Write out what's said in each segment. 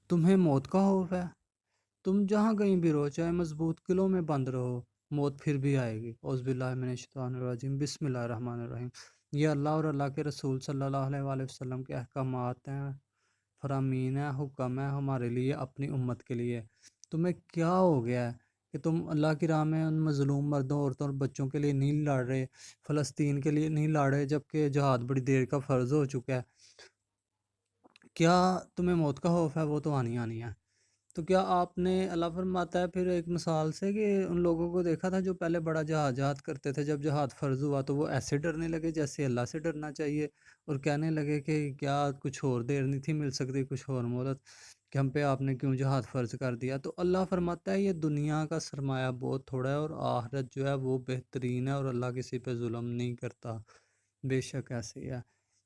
تمہیں موت کا خوف ہے؟ تم جہاں کہیں بھی رہو، چاہے مضبوط قلعوں میں بند رہو، موت پھر بھی آئے گی۔ اعوذ باللہ من الشیطان الرجیم، بسم اللہ الرحمن الرحیم۔ یہ اللہ اور اللہ کے رسول صلی اللہ علیہ وآلہ وسلم کے احکامات ہیں، فرامین ہے، حکم ہے ہمارے لیے، اپنی امت کے لیے۔ تمہیں کیا ہو گیا ہے کہ تم اللہ کی راہ میں ان مظلوم مردوں، عورتوں اور بچوں کے لیے نہیں لڑ رہے، فلسطین کے لیے نہیں لڑ رہے، جبکہ جہاد بڑی دیر کا فرض ہو چکا ہے؟ کیا تمہیں موت کا خوف ہے؟ وہ تو آنی آنی ہے۔ تو کیا آپ نے، اللہ فرماتا ہے پھر ایک مثال سے، کہ ان لوگوں کو دیکھا تھا جو پہلے بڑا جہاد کرتے تھے، جب جہاد فرض ہوا تو وہ ایسے ڈرنے لگے جیسے اللہ سے ڈرنا چاہیے، اور کہنے لگے کہ کیا کچھ اور دیر نہیں تھی مل سکتی، کچھ اور مہلت، کہ ہم پہ آپ نے کیوں جہاد فرض کر دیا؟ تو اللہ فرماتا ہے یہ دنیا کا سرمایہ بہت تھوڑا ہے، اور آخرت جو ہے وہ بہترین ہے، اور اللہ کسی پہ ظلم نہیں کرتا، بے شک ایسے ہی ہے۔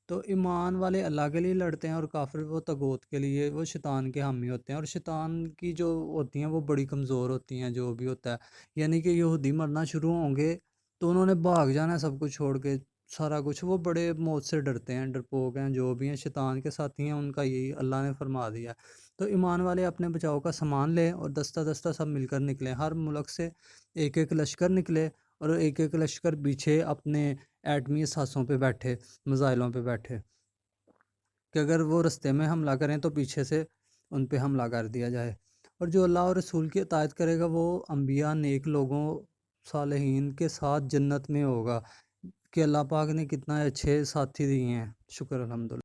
تو ایمان والے اللہ کے لیے لڑتے ہیں، اور کافر وہ طاغوت کے لیے، وہ شیطان کے حامی ہوتے ہیں، اور شیطان کی جو ہوتی ہیں وہ بڑی کمزور ہوتی ہیں، جو بھی ہوتا ہے، یعنی کہ یہودی مرنا شروع ہوں گے تو انہوں نے بھاگ جانا ہے سب کچھ چھوڑ کے، سارا کچھ، وہ بڑے موت سے ڈرتے ہیں، ڈرپوک ہیں، جو بھی ہیں شیطان کے ساتھی ہیں، ان کا یہی اللہ نے فرما دیا ہے۔ تو ایمان والے اپنے بچاؤ کا سامان لیں، اور دستہ دستہ سب مل کر نکلیں، ہر ملک سے ایک ایک لشکر نکلے، اور ایک ایک لشکر پیچھے اپنے ایٹمی اثاثوں پہ بیٹھے، میزائلوں پہ بیٹھے، کہ اگر وہ رستے میں حملہ کریں تو پیچھے سے ان پہ حملہ کر دیا جائے۔ اور جو اللہ اور رسول کی اطاعت کرے گا وہ انبیاء، نیک لوگوں، صالحین کے ساتھ جنت میں ہوگا، کہ اللہ پاک نے کتنا اچھے ساتھی دیے ہیں، شکر الحمدللہ۔